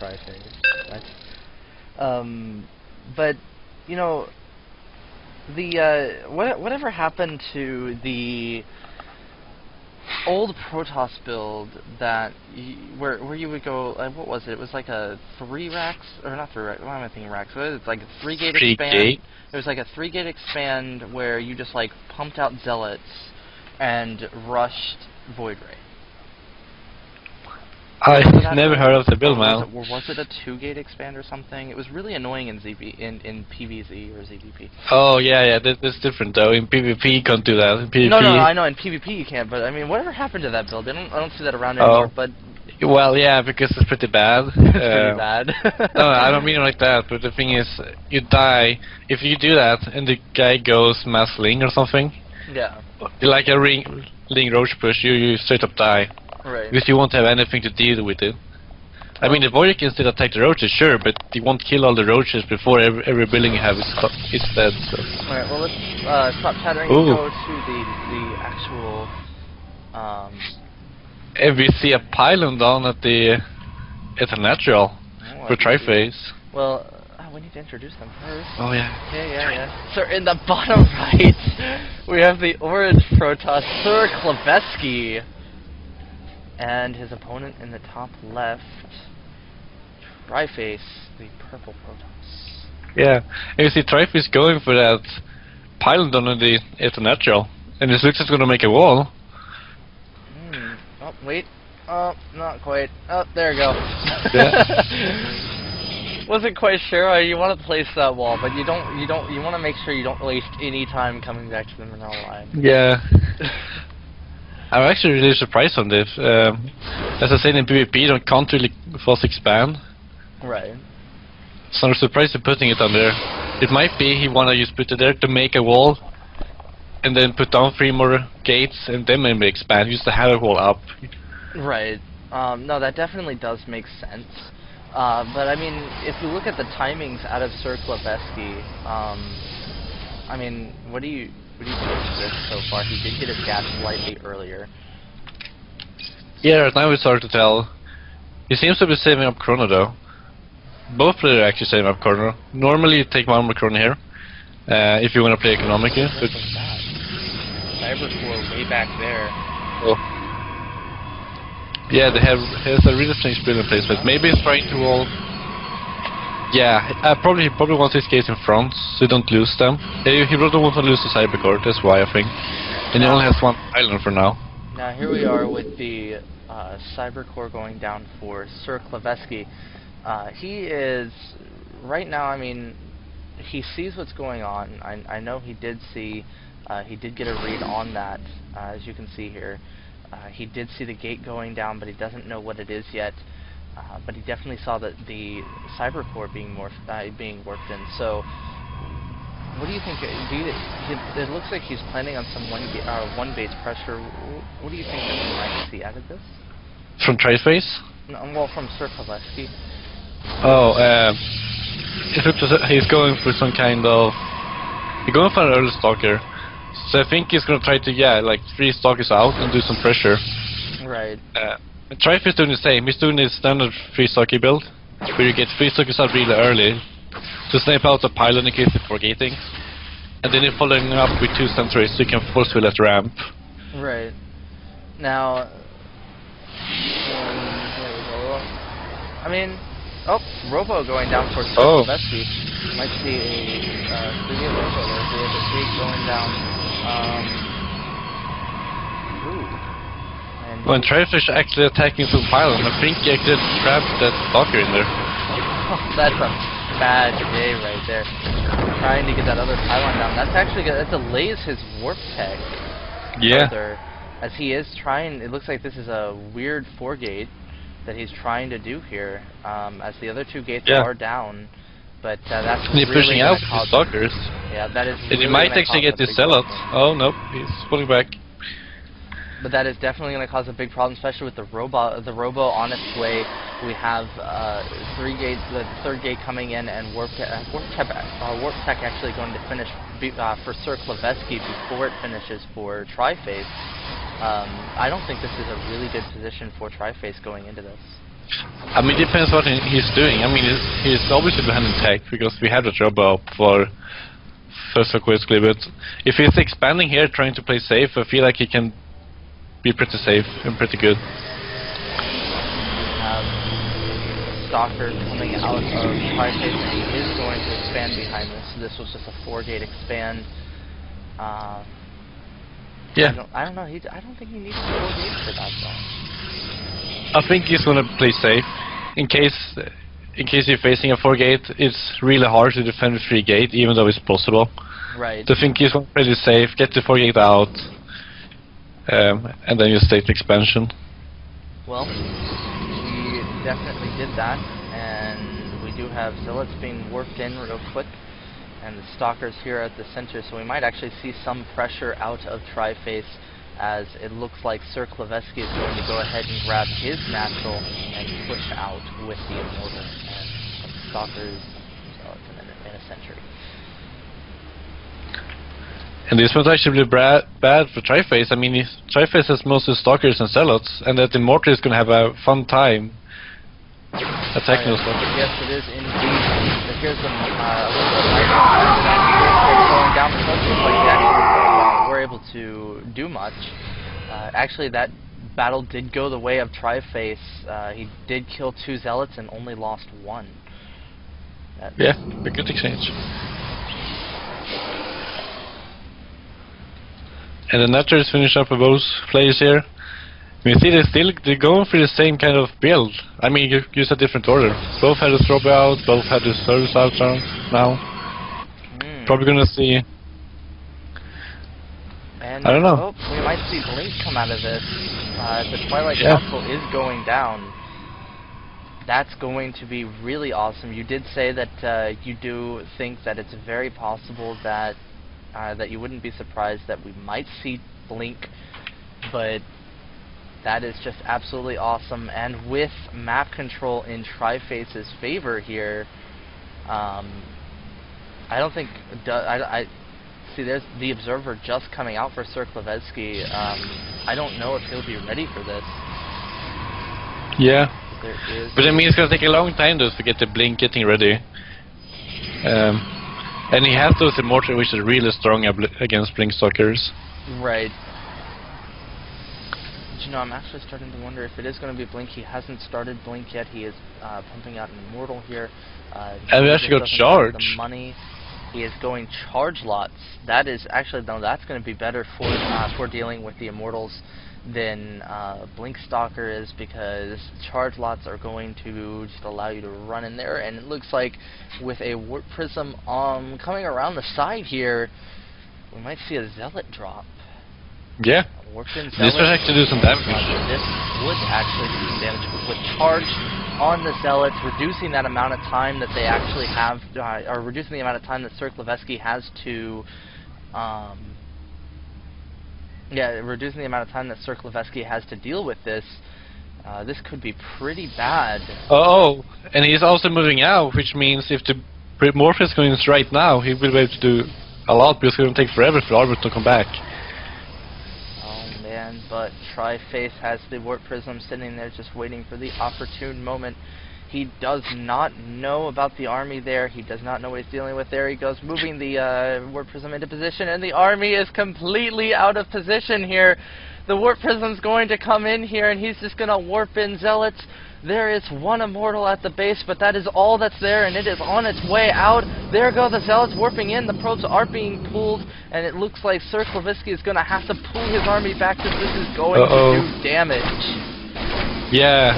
tryface. But you know, the whatever happened to the old Protoss build that where you would go? What was it? It was like a 3 racks or not 3 racks. Why am I thinking racks? It's like a 3-gate expand. It was like a 3-gate expand where you just like pumped out zealots and rushed Void Ray. I never heard of the build, man. Or was it a 2-gate expand or something? It was really annoying in in PvZ or ZVP. Oh yeah, that's different though. In PvP you can't do that. In PvP, no, I know in PvP you can't. But I mean, whatever happened to that build? I don't see that around anymore. But well, yeah, because it's pretty bad. It's pretty bad. No, I don't mean it like that. But the thing is, you die if you do that, and the guy goes mass ling or something. Yeah. Like a ling roach push, you straight up die. Right. Because you won't have anything to deal with it. I mean, the Void can still attack the roaches, sure, but you won't kill all the roaches before every building you have is dead. So. Alright, well let's stop chattering and go to the actual. And we see a pylon down at the natural for tryface. Well, we need to introduce them first. Oh yeah. Yeah. So in the bottom right, we have the orange Protoss, SirColveskey. And his opponent in the top left, tryface, the purple Protoss. Yeah, and you see tryface going for that pylon down in the natural, and it looks like it's gonna make a wall. Oh wait, oh not quite. Oh there you go. Yeah. Wasn't quite sure. You want to place that wall, but you want to make sure you don't waste any time coming back to the mineral line. Yeah. I'm actually really surprised on this. As I said in PvP, you can't really fast expand. Right. So I'm surprised they're putting it on there. It might be he wanna just put it there to make a wall, and then put down 3 more gates, and then maybe expand. Just to have a wall up. Right. No, that definitely does make sense. But I mean, if you look at the timings out of SirColveskey, I mean, what do you think of this so far? He did get his gas slightly earlier. Yeah, right now it's hard to tell. He seems to be saving up chrono though. Both players are actually saving up chrono. Normally you take 1 more chrono here, if you want to play economically. But Cybercore way back there. Oh. Yeah, has a really strange build in place, but maybe he's trying to roll. Yeah, he probably wants his gates in front, so he don't lose them. He probably wants to lose the Cybercore, that's why I think. And he only has 1 island for now. Now here we are with the Cybercore going down for SirColveskey. He is, right now, I mean, he sees what's going on. I know he did see, he did get a read on that, as you can see here. He did see the gate going down, but he doesn't know what it is yet. But he definitely saw that the Cybercore being worked in. So, what do you think? It looks like he's planning on some one base pressure. What do you think that we might see out of this? From tryface? No, well, from SirColveskey. Oh, it looks as he's going for some kind of. He's going for an early stalker. So I think he's gonna try to like 3 stalkers out and do some pressure. Right. Tryface doing the same. He's doing his standard 3 stalker build, where you get 3 stalkers out really early to snipe out the pylon in case they're gating, and then you're following up with 2 sentries so you can force fill at ramp. Right. Now, there we go. I mean, Robo going down for SirColveskey. Might see a 3-gate Robo there. We have a 3 going down. When tryface actually attacking some pylon, I think he actually trapped that stalker in there. That's a bad day right there. Trying to get that other pylon down. That's actually that delays his warp tech. Yeah. Further, as he is trying, it looks like this is a weird 4-gate that he's trying to do here. As the other 2 gates are down, but that's really pushing out the stalkers. Yeah, that is. And he might actually get this sellout. Oh nope, he's pulling back. But that is definitely going to cause a big problem, especially with the Robo on its way. We have 3 gates, the 3rd gate coming in, and Warp Tech actually going to finish for SirColveskey before it finishes for tryface. I don't think this is a really good position for tryface going into this. I mean, it depends what he's doing. I mean, he's obviously behind in tech because we have the Robo up for SirColveskey, but if he's expanding here, trying to play safe, I feel like he can be pretty safe and pretty good. Stalker coming out of tryface, and he is going to expand behind this. This was just a 4-gate expand. Yeah. I don't know. I don't think he needs 4 gates for that though. I think he's gonna play safe in case you're facing a 4-gate. It's really hard to defend with 3-gate, even though it's possible. Right. So I think he's gonna play it safe, get the 4-gate out, and then you state expansion. Well, we definitely did that, and we do have Zealots being worked in real quick, and the Stalkers here at the center, so we might actually see some pressure out of tryface, as it looks like SirColveskey is going to go ahead and grab his natural and push out with the Immortal, and some Stalkers, Zealots in a century. And this one's actually bad for tryface. I mean, tryface has mostly Stalkers and Zealots, and that Immortal is going to have a fun time attacking those Stalkers. Yes, it is indeed. But here's some going down. It doesn't look like they actually were able to do much. Actually, that battle did go the way of tryface. He did kill 2 Zealots and only lost 1. Yeah, a good exchange. And the Naturals finish up with both players here. You see they're going for the same kind of build. I mean, you use a different order. Both had the Throw out, both had the service out now. Probably gonna see. And I don't know. We might see Blink come out of this. The Twilight Council is going down. That's going to be really awesome. You did say that you do think that it's very possible that that you wouldn't be surprised that we might see Blink, but that is just absolutely awesome. And with map control in tryface's favor here, I don't think I see. There's the Observer just coming out for SirColveskey. I don't know if he'll be ready for this. Yeah, but I mean it's gonna take a long time though to get the Blink getting ready. And he has those Immortal, which is really strong against Blink Stalkers. Right. But, you know, I'm actually starting to wonder if it is going to be Blink. He hasn't started Blink yet. He is pumping out an Immortal here. And we actually got Charge. The money. He is going Charge Lots. That is actually, no, that's going to be better for dealing with the Immortals than Blink Stalker is, because Charge Lots are going to just allow you to run in there, and it looks like with a Warp Prism coming around the side here, we might see a Zealot drop. Yeah, this would actually do some damage. This would actually do some damage with Charge on the Zealots, reducing that amount of time that they actually have, or reducing the amount of time that SirColveskey has to reducing the amount of time that SirColveskey has to deal with this. This could be pretty bad. Oh, and he's also moving out, which means if the Morpheus goes in right now, he will be able to do a lot, because it's going to take forever for Arbor to come back. Oh man, but tryface has the Warp Prism sitting there just waiting for the opportune moment. He does not know about the army there. He does not know what he's dealing with there. He goes moving the Warp Prism into position, and the army is completely out of position here. The Warp Prism's going to come in here, and he's just going to warp in Zealots. There is 1 Immortal at the base, but that is all that's there, and it is on its way out. There go the Zealots warping in. The probes are being pulled, and it looks like SirColveskey is going to have to pull his army back, because this is going to do damage. Yeah.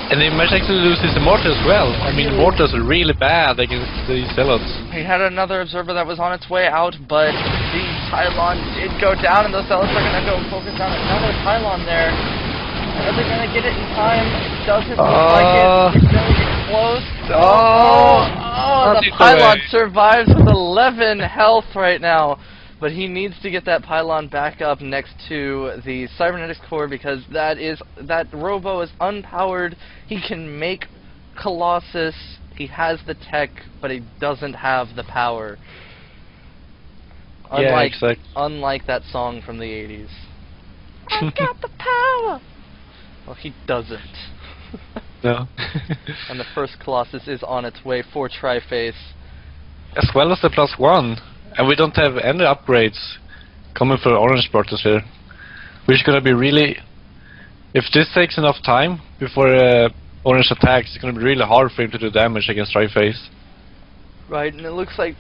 And they might actually lose his Immortal as well. I mean, Immortals are really bad against the Zealots. He had another Observer that was on its way out, but the Pylon did go down, and those Zealots are going to go focus on another Pylon there. Are they going to get it in time? It doesn't look like it. It's going to get close. The Pylon survives with 11 health right now. But he needs to get that Pylon back up next to the Cybernetics Core, because that Robo is unpowered. He can make Colossus. He has the tech, but he doesn't have the power. Unlike that song from the 80s. I got the power. Well, he doesn't. No. And the first Colossus is on its way for tryface. As well as the +1. And we don't have any upgrades coming for orange portals here. Which is gonna be really... If this takes enough time before orange attacks, it's gonna be really hard for him to do damage against tryface. Right, and it looks like...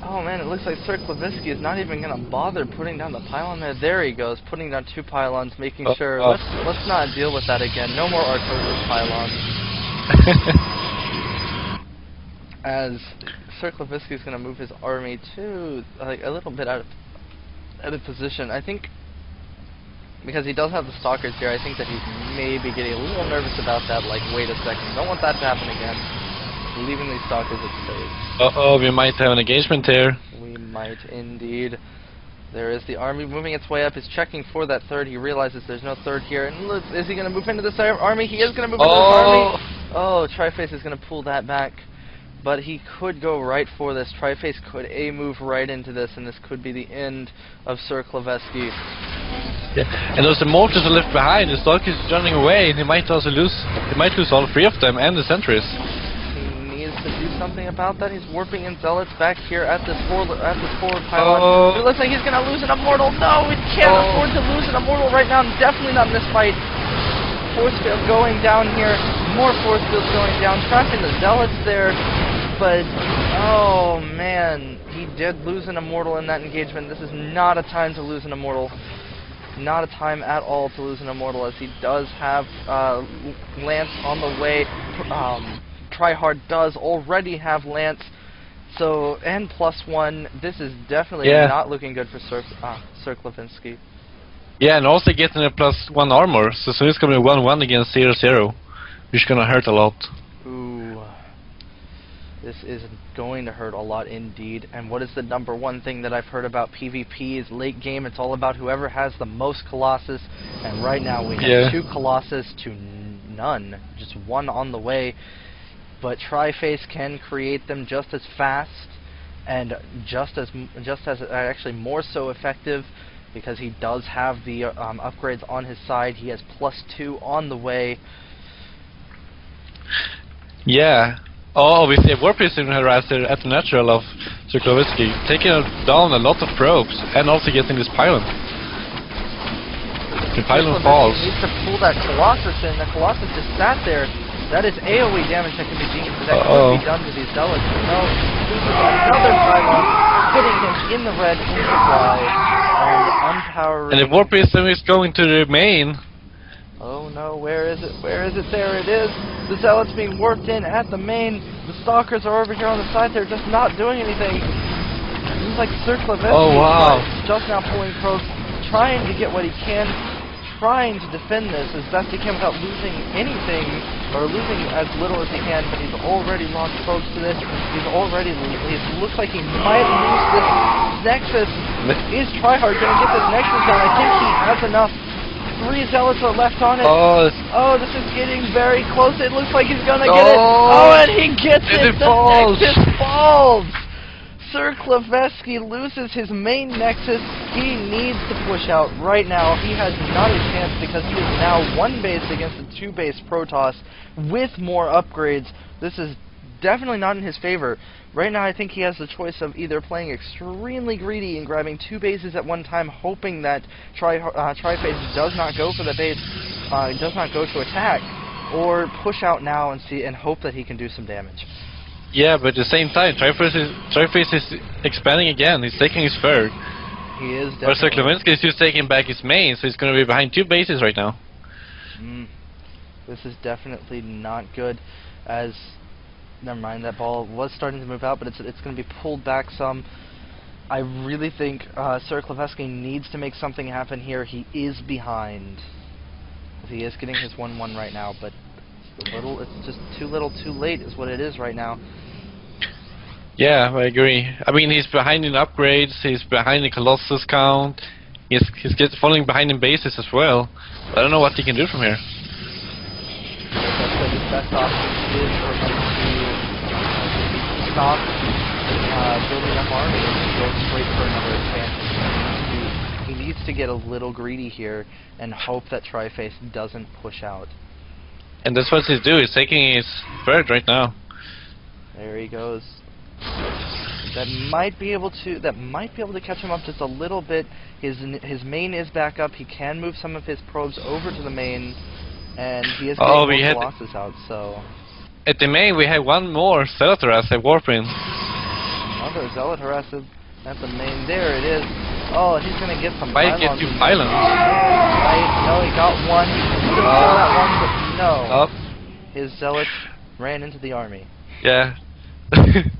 oh man, it looks like SirColveskey is not even gonna bother putting down the pylon there. There he goes, putting down 2 pylons, making sure... Let's not deal with that again. No more Artosis pylons. As SirColveskey is gonna move his army to like a little bit out of position. I think because he does have the stalkers here, I think that he's maybe getting a little nervous about that. Like, wait a second, don't want that to happen again. Leaving these stalkers at space. Uh-oh, we might have an engagement here. We might indeed. There is the army moving its way up. He's checking for that third. He realizes there's no third here. And is he going to move into this army? He is going to move into this army. Oh, tryface is going to pull that back. But he could go right for this. Tryface could move right into this, and this could be the end of SirColveskey. Yeah, and those immortals are left behind. The stalker is running away, and he might also lose. He might lose all 3 of them and the sentries. He needs to do something about that. He's warping in zealots back here at this forward pylon. It looks like he's gonna lose an immortal. No, we can't afford to lose an immortal right now. Definitely not in this fight. Force field going down here. More force fields going down. Trapping the zealots there. But, oh man, he did lose an immortal in that engagement. This is not a time to lose an immortal. Not a time at all to lose an immortal, as he does have Lance on the way. Tryhard does already have Lance. So, and +1, this is definitely not looking good for SirColveskey. Yeah, and also getting a +1 armor, so soon it's going to be 1-1 against 0-0, which is going to hurt a lot. Ooh. This is going to hurt a lot indeed. And what is the number one thing that I've heard about PvP is late game. It's all about whoever has the most Colossus. And right now we have 2 Colossus to none. Just 1 on the way. But tryface can create them just as fast and just as actually more so effective, because he does have the upgrades on his side. He has +2 on the way. Yeah. Oh, we see a Warp Prism Harasser at the natural of SirColveskey, taking down a lot of probes, and also getting this pylon. The pylon falls. He needs to pull that Colossus in. The Colossus just sat there. That is AoE damage that can be could be done to these zealots. No, another pylon, hitting him in the red, in supply, and unpowering. And the Warp Prism is going to the main. Oh no, where is it? Where is it? There it is. The zealots being warped in at the main. The stalkers are over here on the side. They're just not doing anything. Seems like SirColveskey is just now pulling probes, trying to get what he can, trying to defend this as best he can without losing anything, or losing as little as he can, but he's already launched probes to this. He looks like he might lose this Nexus. Is Tryhard going to get this Nexus down? I think he has enough. 3 zealots are left on it. Oh, this is getting very close. It looks like he's gonna get it. Oh, and he gets it. The Nexus falls. SirColveskey loses his main Nexus. He needs to push out right now. He has not a chance, because he is now 1 base against a 2 base Protoss with more upgrades. This is definitely not in his favor. Right now, I think he has the choice of either playing extremely greedy and grabbing 2 bases at one time, hoping that tryface does not go for the base, does not go to attack, or push out now and hope that he can do some damage. Yeah, but at the same time, tryface is expanding again. He's taking his third. He is definitely. But SirColveskey is just taking back his main, so he's going to be behind 2 bases right now. This is definitely not good, as... Never mind, that ball was starting to move out, but it's going to be pulled back some. I really think SirColveskey needs to make something happen here. He is behind. He is getting his 1-1 right now, but it's just too little too late is what it is right now. Yeah, I agree. I mean, he's behind in upgrades, he's behind in Colossus count, he's falling behind in bases as well. I don't know what he can do from here. His best option is for him to stop building up army and go straight for another expansion. He needs to get a little greedy here and hope that tryface doesn't push out. And that's what he's doing. He's taking his third right now. There he goes. That might be able to catch him up just a little bit. His main is back up. He can move some of his probes over to the main, and he is getting more Colossus out. So at the main we have one more Zealot Harassment warping. Another Zealot Harassment at the main. There it is. Oh, he's gonna get some Might get 2 pylons. Right? No, he got one. He could have killed that one, but no. Oh. His Zealots ran into the army. Yeah.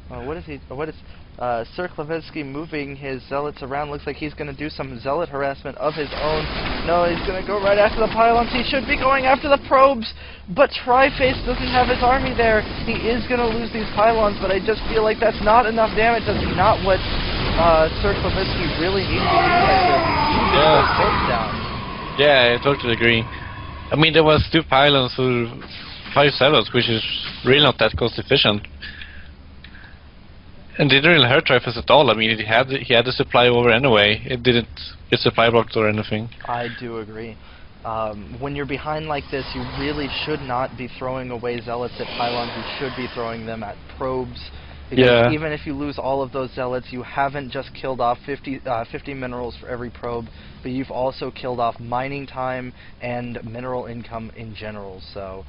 What is he? What is SirColveskey moving his Zealots around? Looks like he's going to do some Zealot harassment of his own. No, he's going to go right after the pylons. He should be going after the probes, but Tryface doesn't have his army there. He is going to lose these pylons, but I just feel like that's not enough damage. That's not what SirColveskey really needs to do right there. He needs to get probes down. Yeah, I totally agree. I mean, there was 2 pylons for 5 Zealots, which is really not that cost efficient. And didn't really hurt Tryface at all. I mean, he had the supply over anyway. It didn't get supply blocked or anything. I do agree. When you're behind like this, you really should not be throwing away Zealots at pylons. You should be throwing them at probes. Because even if you lose all of those Zealots, you haven't just killed off 50 minerals for every probe, but you've also killed off mining time and mineral income in general. So.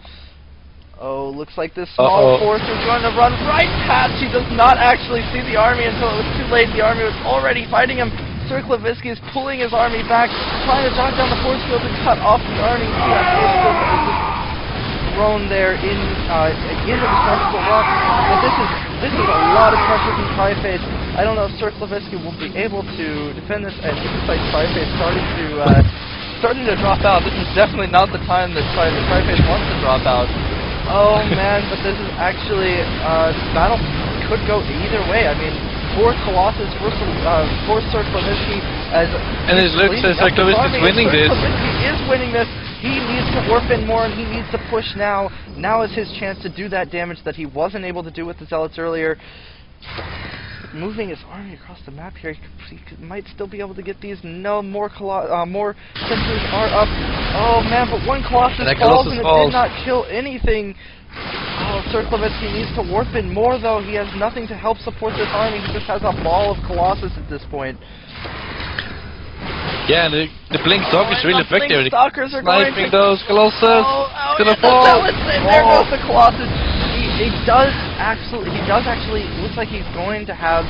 Oh, looks like this small force is going to run right past. He does not actually see the army until it was too late. The army was already fighting him. SirColveskey is pulling his army back, trying to jog down the force field to cut off the army. See that force field that was just thrown there into the vertical rock. But this is a lot of pressure from Tryface. I don't know if SirColveskey will be able to defend this, and it looks like Tryface starting to drop out. This is definitely not the time that Tryface wants to drop out. Oh man, but this is actually, this battle could go either way. I mean, for Colossus versus for SirColveskey, and it looks as SirColveskey is winning this. SirColveskey is winning this. He needs to warp in more, and he needs to push now. Now is his chance to do that damage that he wasn't able to do with the Zealots earlier. Moving his army across the map here, he might still be able to get these. No, more sentries are up. Oh man, but one Colossus falls and it did not kill anything. Oh, SirColveskey needs to warp in more though. He has nothing to help support this army. He just has a ball of Colossus at this point. Yeah, the Blink Stalker is really effective. Stalkers are sniping those Colossus. It's gonna fall. There goes the Colossus. He does actually. Looks like he's going to have.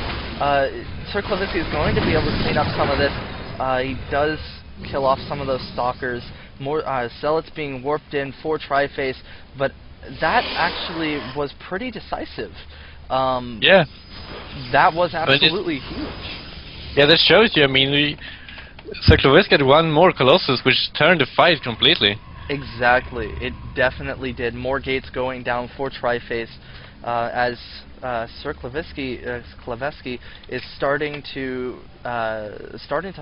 SirColveskey is going to be able to clean up some of this. He does kill off some of those stalkers. More Zealots being warped in for Tryface, but that actually was pretty decisive. Yeah, that was absolutely huge. Yeah, that shows you. I mean, SirColveskey had one more Colossus, which turned the fight completely. Exactly, it definitely did. More gates going down for Tryface as SirColveskey is starting to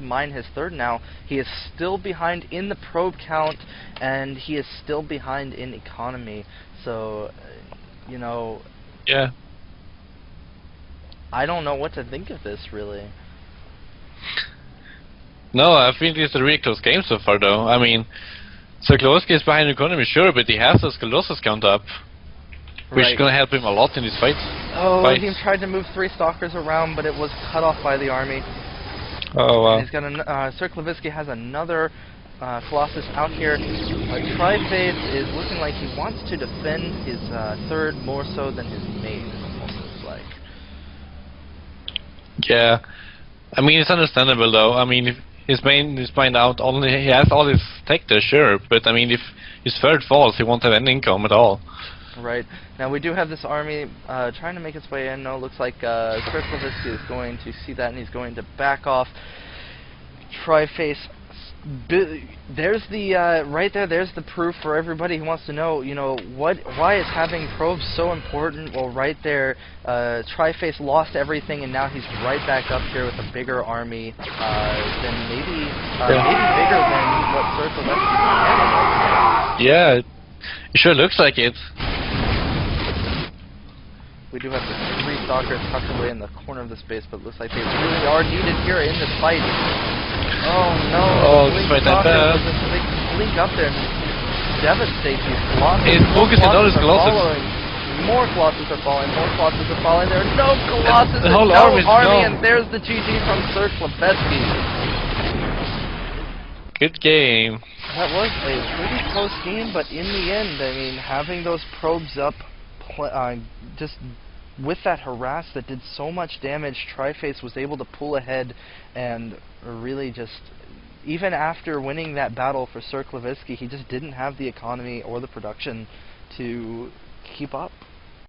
mine his third now. He is still behind in the probe count, and he is still behind in economy. So, you know. Yeah. I don't know what to think of this, really. No, I think it's a really close game so far, though. I mean, SirColveskey is behind economy, sure, but he has his Colossus count up, which is going to help him a lot in this fight. Oh, he tried to move 3 stalkers around, but it was cut off by the army. Oh, wow. And he's got SirColveskey has another Colossus out here. Tryface is looking like he wants to defend his third more so than his main, it almost looks like. Yeah. I mean, it's understandable, though. I mean, if his main is mined out, he has all his tech there, sure, but I mean, if his third falls, he won't have any income at all. Right. Now, we do have this army trying to make its way in. No, looks like SirColveskey is going to see that, and he's going to back off. Tryface. There's the right there. There's the proof for everybody who wants to know. You know why is having probes so important? Well, right there, Tryface lost everything, and now he's right back up here with a bigger army than maybe bigger than what SirColveskey has. Yeah, it sure looks like it. We do have the 3 stalkers tucked away in the corner of the space, but it looks like they really are needed here in this fight. Oh no! Oh, it's right that bad. There's a big blink up there. devastate these Colossus. It's focusing on his Colossus. More Colossus are falling, more Colossus are falling. There are no Colossus, The whole and no army's army, gone. and there's the GG from SirColveskey. Good game. That was a pretty close game, but in the end, I mean, having those probes up, just with that harass that did so much damage, Tryface was able to pull ahead and really just, even after winning that battle for SirColveskey, he just didn't have the economy or the production to keep up.